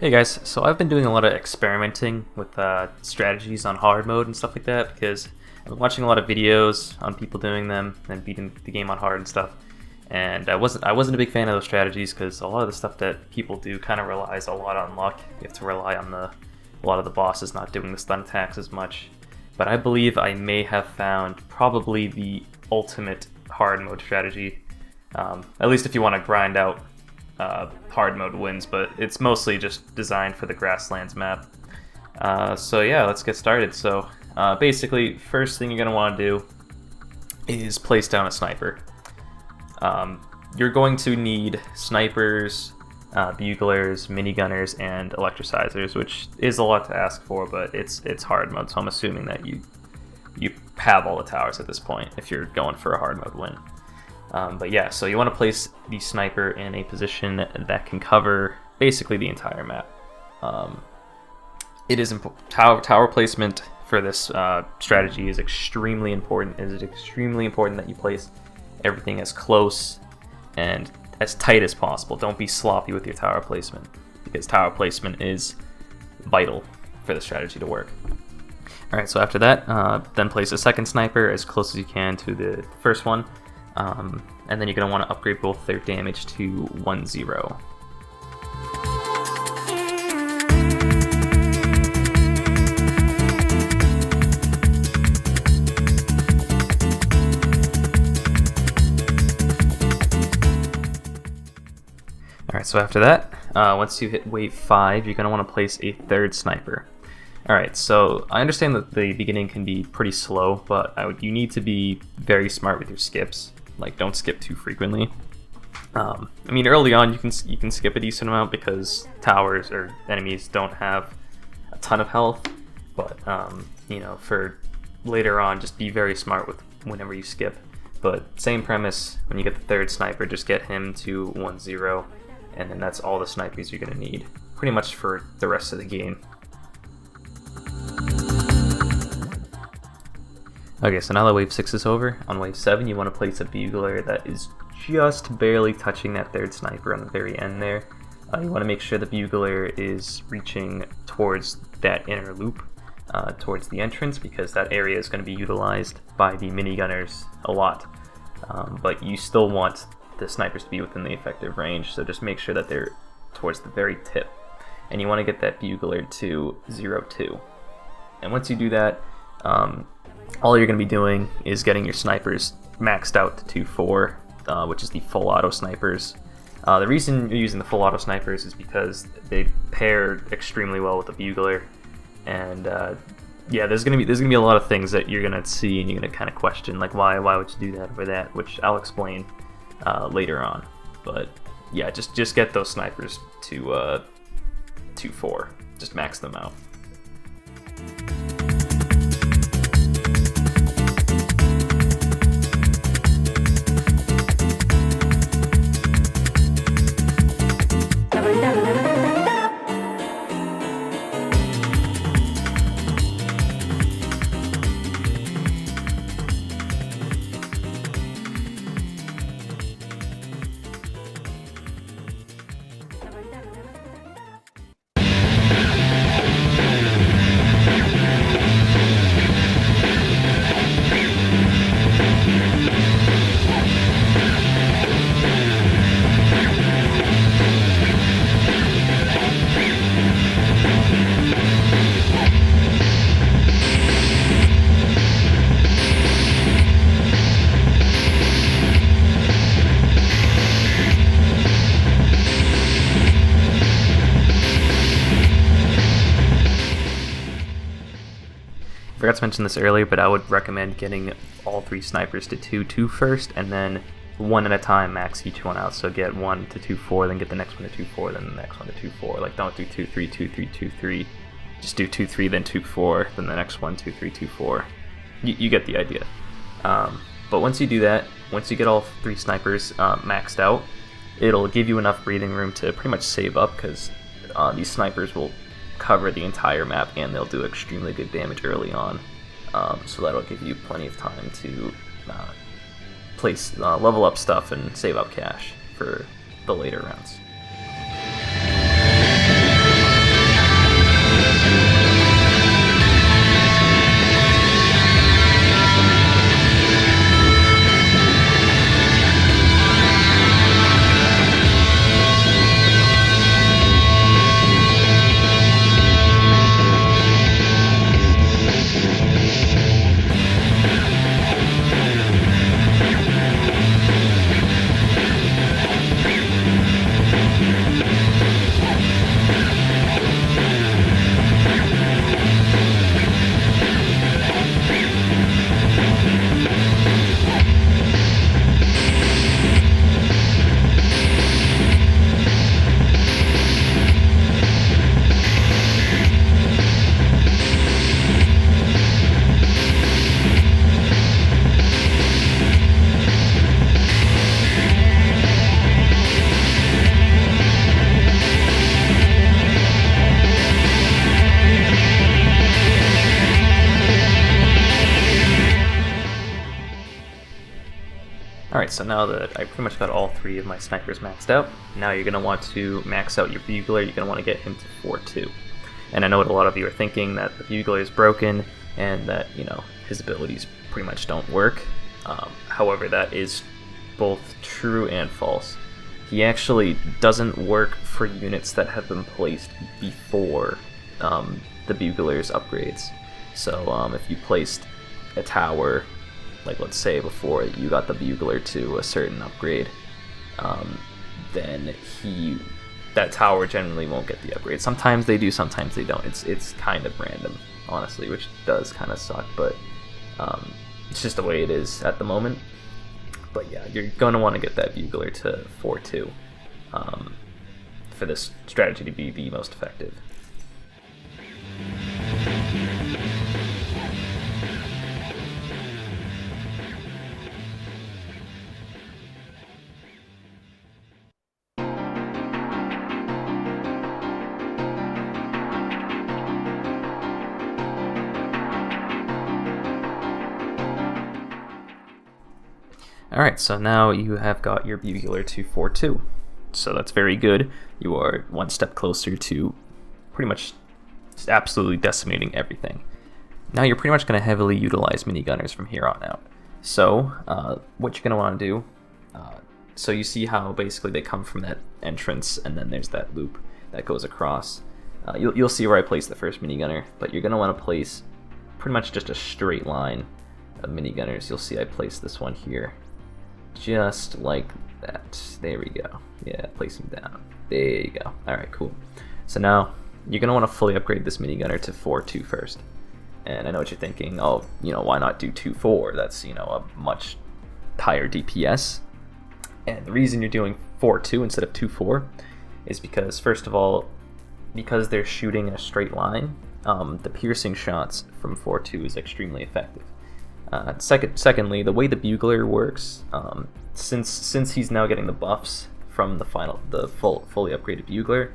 Hey guys, so I've been doing a lot of experimenting with strategies on hard mode and stuff like that because I've been watching a lot of videos on people doing them and beating the game on hard and stuff. And I wasn't a big fan of those strategies because a lot of the stuff that people do kind of relies a lot on luck. You have to rely on a lot of the bosses not doing the stun attacks as much. But I believe I may have found probably the ultimate hard mode strategy. At least if you want to grind out hard mode wins, but it's mostly just designed for the Grasslands map. So yeah, let's get started. So basically, first thing you're going to want to do is place down a sniper. You're going to need snipers, buglers, minigunners, and electricizers, which is a lot to ask for, but it's hard mode, so I'm assuming that you have all the towers at this point if you're going for a hard mode win. But yeah, so you want to place the sniper in a position that can cover basically the entire map. It is tower placement for this strategy is extremely important. It is extremely important that you place everything as close and as tight as possible. Don't be sloppy with your tower placement, because tower placement is vital for the strategy to work. Alright, so after that, then place a second sniper as close as you can to the first one. And then you're going to want to upgrade both their damage to 1-0. Alright, so after that, once you hit wave 5, you're going to want to place a third sniper. Alright, so I understand that the beginning can be pretty slow, but you need to be very smart with your skips. Like, don't skip too frequently. I mean, early on you can skip a decent amount because towers or enemies don't have a ton of health, but you know, for later on, just be very smart with whenever you skip. But same premise, when you get the third sniper, just get him to 1-0, and then that's all the snipers you're gonna need, pretty much for the rest of the game. Okay, so now that wave 6 is over, on wave 7 you want to place a bugler that is just barely touching that third sniper on the very end there. You want to make sure the bugler is reaching towards that inner loop, towards the entrance, because that area is going to be utilized by the minigunners a lot. But you still want the snipers to be within the effective range, so just make sure that they're towards the very tip. And you want to get that bugler to 0-2. And once you do that, all you're going to be doing is getting your snipers maxed out to 2-4, which is the full auto snipers. The reason you're using the full auto snipers is because they pair extremely well with the bugler, and yeah, there's gonna be a lot of things that you're gonna see and you're gonna kind of question, like why would you do that or that, which I'll explain later on. But yeah, just get those snipers to 2-4, just max them out. I forgot to mention this earlier, but I would recommend getting all 3 snipers to 2-2 first, and then one at a time max each one out. So get one to 2-4, then get the next one to 2-4, then the next one to 2-4. Like, don't do 2-3, 2-3, 2-3. Just do 2-3, then 2-4, then the next one 2-3, 2-4. You get the idea. But once you do that, once you get all 3 snipers maxed out, it'll give you enough breathing room to pretty much save up, because these snipers will cover the entire map and they'll do extremely good damage early on. So that'll give you plenty of time to place level up stuff and save up cash for the later rounds. Alright, so now that I pretty much got all 3 of my snipers maxed out, now you're going to want to max out your bugler. You're going to want to get him to 4-2. And I know what a lot of you are thinking, that the bugler is broken and that, you know, his abilities pretty much don't work. However, that is both true and false. He actually doesn't work for units that have been placed before the bugler's upgrades. So if you placed a tower, like let's say before you got the bugler to a certain upgrade, then that tower generally won't get the upgrade. Sometimes they do, sometimes they don't. It's kind of random, honestly, which does kind of suck, but it's just the way it is at the moment. But yeah, you're going to want to get that bugler to 4-2 for this strategy to be the most effective. Alright, so now you have got your bugler to 4-2. So that's very good. You are one step closer to pretty much just absolutely decimating everything. Now you're pretty much going to heavily utilize minigunners from here on out. So what you're going to want to do, so you see how basically they come from that entrance and then there's that loop that goes across. You'll see where I place the first minigunner, but you're going to want to place pretty much just a straight line of minigunners. You'll see I place this one here. Just like that. There we go. Yeah, place him down. There you go. Alright, cool. So now, you're going to want to fully upgrade this minigunner to 4-2 first. And I know what you're thinking, oh, you know, why not do 2-4? That's, you know, a much higher DPS. And the reason you're doing 4-2 instead of 2-4 is because, first of all, because they're shooting in a straight line, the piercing shots from 4-2 is extremely effective. Secondly, the way the bugler works, since he's now getting the buffs from the fully upgraded bugler,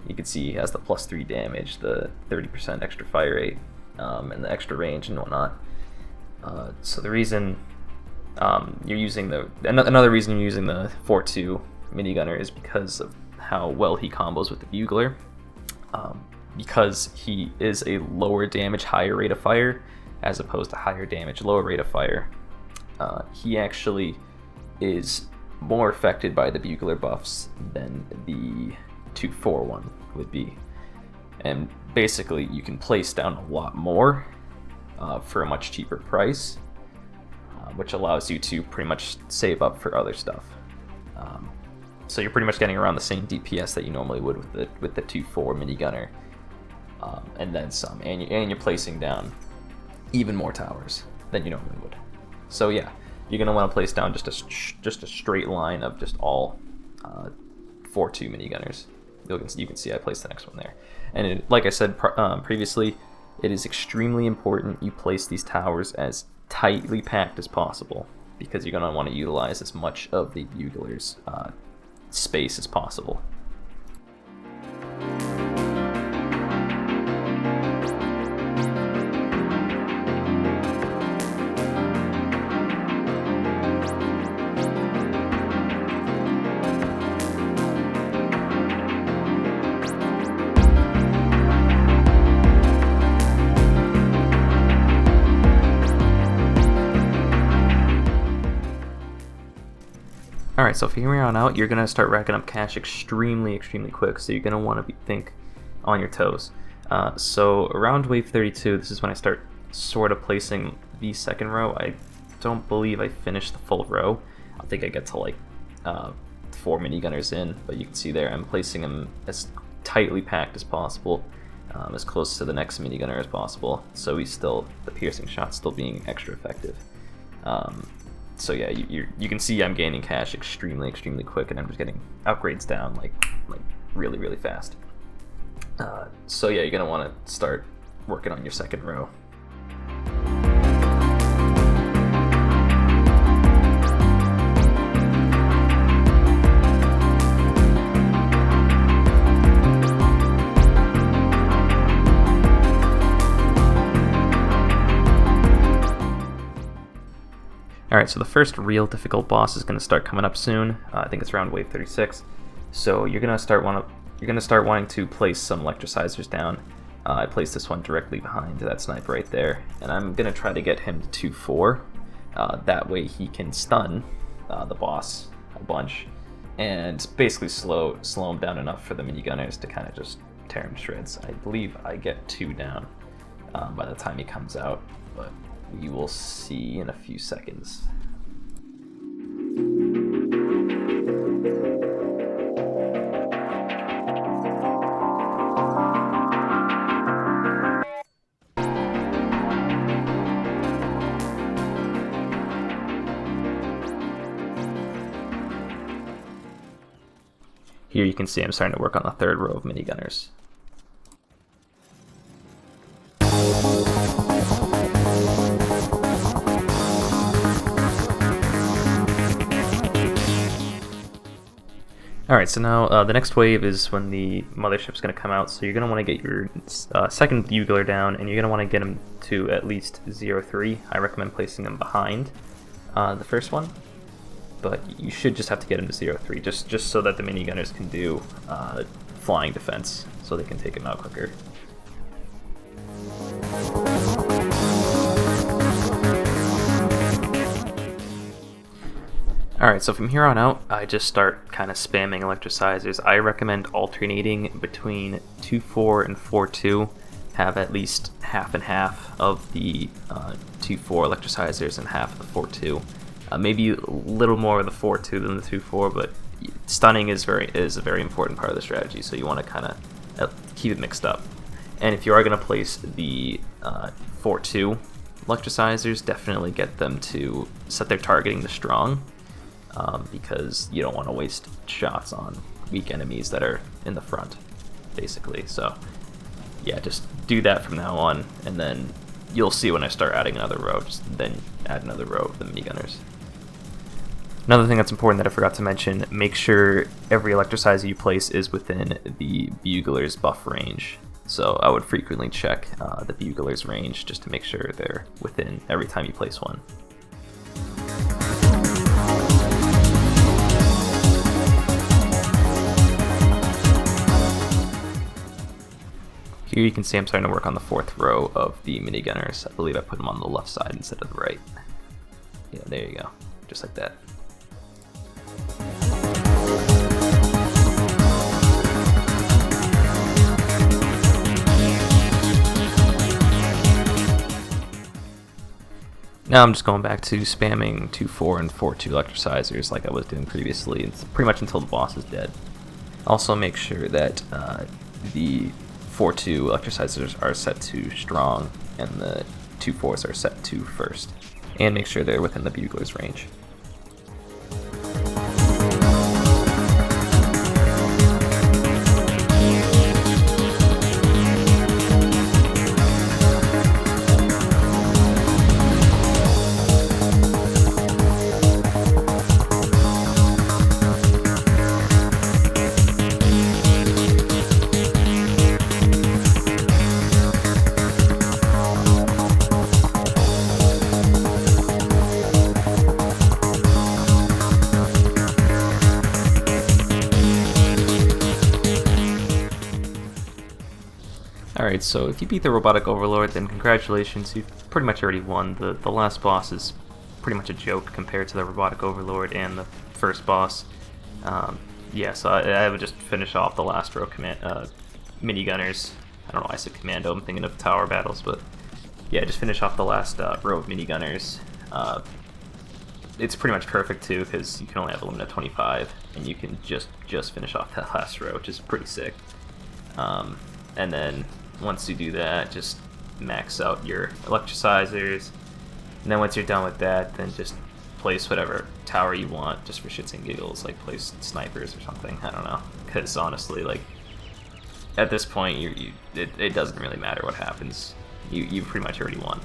you can see he has the +3 damage, the 30% extra fire rate, and the extra range and whatnot. So the reason you're using another reason you're using the 4-2 minigunner is because of how well he combos with the bugler. Because he is a lower damage, higher rate of fire, as opposed to higher damage, lower rate of fire, he actually is more affected by the bugler buffs than the 2-4 one would be. And basically you can place down a lot more for a much cheaper price, which allows you to pretty much save up for other stuff. So you're pretty much getting around the same DPS that you normally would with the 2-4 minigunner, and then some, and you're placing down even more towers than you normally would. So yeah, you're gonna want to place down just a straight line of just all 4-2 minigunners. You can see I placed the next one there. And like I said previously, it is extremely important you place these towers as tightly packed as possible, because you're gonna want to utilize as much of the bugler's space as possible. Alright, so from here on out, you're going to start racking up cash extremely quick, so you're going to want to think on your toes. So around wave 32, this is when I start sort of placing the second row. I don't believe I finished the full row. I think I get to like 4 minigunners in, but you can see there I'm placing them as tightly packed as possible, as close to the next minigunner as possible, so the piercing shot's still being extra effective. So yeah, you can see I'm gaining cash extremely quick, and I'm just getting upgrades down like really fast. So yeah, you're gonna want to start working on your second row. Alright, so the first real difficult boss is going to start coming up soon. I think it's around wave 36. So you're going to start wanting to place some electricizers down. I placed this one directly behind that sniper right there, and I'm going to try to get him to 2-4. That way he can stun the boss a bunch and basically slow him down enough for the minigunners to kind of just tear him to shreds. I believe I get 2 down by the time he comes out, but we will see in a few seconds. Here you can see I'm starting to work on the third row of minigunners. Alright, so now the next wave is when the mothership's going to come out, so you're going to want to get your second bugler down, and you're going to want to get him to at least 0-3. I recommend placing him behind the first one, but you should just have to get him to 0-3, just so that the minigunners can do flying defense, so they can take him out quicker. Alright, so from here on out, I just start kind of spamming electricizers. I recommend alternating between 2-4 and 4-2. Have at least half and half of the 2-4 electricizers and half of the 4-2. Maybe a little more of the 4-2 than the 2-4, but stunning is a very important part of the strategy, so you want to kind of keep it mixed up. And if you are going to place the 4-2 electricizers, definitely get them to set their targeting to strong. Because you don't want to waste shots on weak enemies that are in the front, basically. So yeah, just do that from now on, and then you'll see when I start adding another row, just then add another row of the minigunners. Another thing that's important that I forgot to mention, make sure every electricizer you place is within the bugler's buff range. So I would frequently check the bugler's range just to make sure they're within every time you place one. Here you can see I'm starting to work on the fourth row of the minigunners. I believe I put them on the left side instead of the right. Yeah, there you go. Just like that. Now I'm just going back to spamming 2-4 and 4-2 electricizers like I was doing previously. It's pretty much until the boss is dead. Also make sure that the 4-2 electricizers are set to strong and the 2-4s are set to first. And make sure they're within the bugler's range. Alright, so if you beat the Robotic Overlord, then congratulations, you've pretty much already won. The last boss is pretty much a joke compared to the Robotic Overlord and the first boss. Yeah, so I would just finish off the last row minigunners. I don't know why I said commando, I'm thinking of tower battles, but yeah, just finish off the last row of minigunners. It's pretty much perfect too, because you can only have a limit of 25, and you can just finish off that last row, which is pretty sick. And then once you do that, just max out your electricizers, and then once you're done with that, then just place whatever tower you want, just for shits and giggles, like place snipers or something. I don't know, because honestly, like at this point, it doesn't really matter what happens. You've pretty much already won.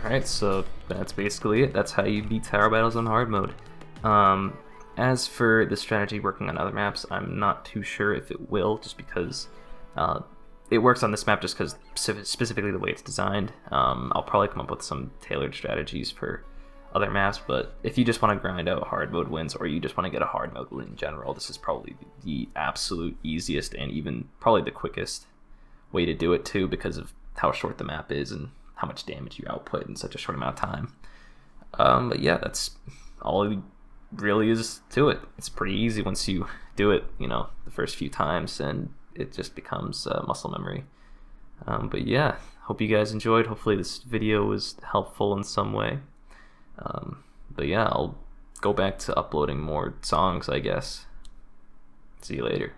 Alright, so that's basically it. That's how you beat tower battles on hard mode. As for the strategy working on other maps, I'm not too sure if it will, just because it works on this map just because specifically the way it's designed. I'll probably come up with some tailored strategies for other maps, but if you just want to grind out hard mode wins, or you just want to get a hard mode win in general, this is probably the absolute easiest and even probably the quickest way to do it too, because of how short the map is and how much damage you output in such a short amount of time. But yeah, that's all it really is to it. It's pretty easy once you do it, you know, the first few times, and it just becomes muscle memory. But yeah, hope you guys enjoyed. Hopefully this video was helpful in some way. But yeah, I'll go back to uploading more songs, I guess. See you later.